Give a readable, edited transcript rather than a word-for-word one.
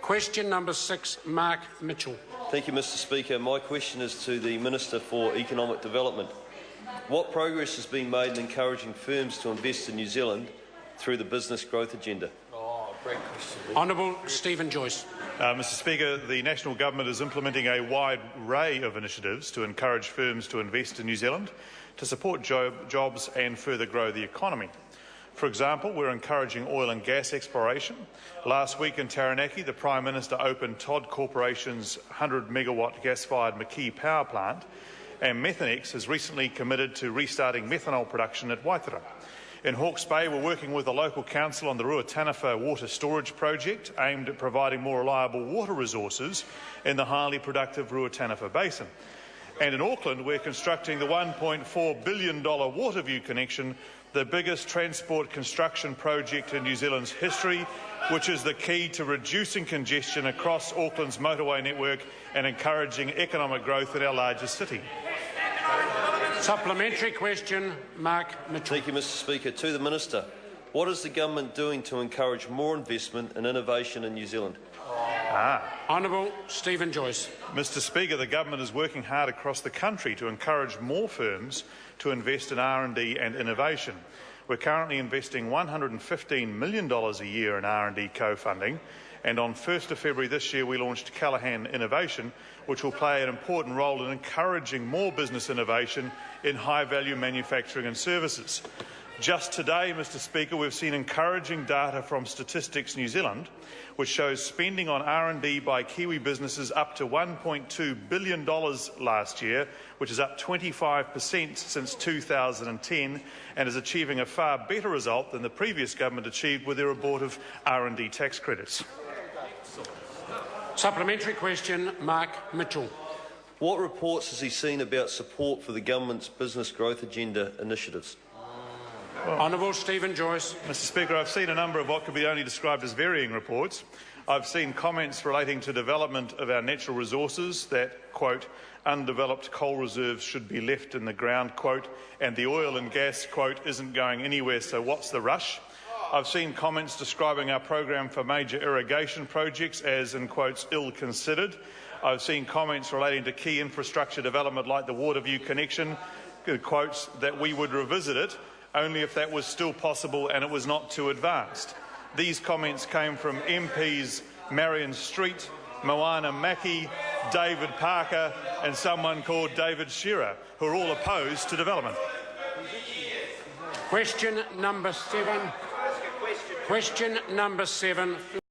Question number 6, Mark Mitchell. Thank you, Mr Speaker. My question is to the Minister for Economic Development. What progress has been made in encouraging firms to invest in New Zealand through the business growth agenda? Great question. Honourable Stephen Joyce. Mr Speaker, the National Government is implementing a wide array of initiatives to encourage firms to invest in New Zealand, to support jobs and further grow the economy. For example, we're encouraging oil and gas exploration. Last week in Taranaki, the Prime Minister opened Todd Corporation's 100-megawatt gas-fired McKee power plant, and Methanex has recently committed to restarting methanol production at Waitara. In Hawke's Bay, we're working with the local council on the Ruataniwha water storage project aimed at providing more reliable water resources in the highly productive Ruataniwha basin. And in Auckland, we're constructing the $1.4 billion Waterview connection, the biggest transport construction project in New Zealand's history, which is the key to reducing congestion across Auckland's motorway network and encouraging economic growth in our largest city. Supplementary question, Mark Mitchell. Thank you, Mr Speaker. To the Minister, what is the government doing to encourage more investment and innovation in New Zealand? Honourable Stephen Joyce. Mr Speaker, the government is working hard across the country to encourage more firms to invest in R&D and innovation. We're currently investing $115 million a year in R&D co-funding, and on 1st of February this year we launched Callaghan Innovation, which will play an important role in encouraging more business innovation in high-value manufacturing and services. Just today, Mr Speaker, we've seen encouraging data from Statistics New Zealand, which shows spending on R&D by Kiwi businesses up to $1.2 billion last year, which is up 25% since 2010, and is achieving a far better result than the previous government achieved with their abortive R&D tax credits. Supplementary question, Mark Mitchell. What reports has he seen about support for the government's business growth agenda initiatives? Honourable Stephen Joyce. Mr Speaker, I've seen a number of what could be only described as varying reports. I've seen comments relating to development of our natural resources that, quote, undeveloped coal reserves should be left in the ground, quote, and the oil and gas, quote, isn't going anywhere, so what's the rush? I've seen comments describing our program for major irrigation projects as, in quotes, ill-considered. I've seen comments relating to key infrastructure development like the Waterview connection, quotes, that we would revisit it only if that was still possible and it was not too advanced. These comments came from MPs Marion Street, Moana Maki, David Parker and someone called David Shearer, who are all opposed to development. Question number 7. Question number 7.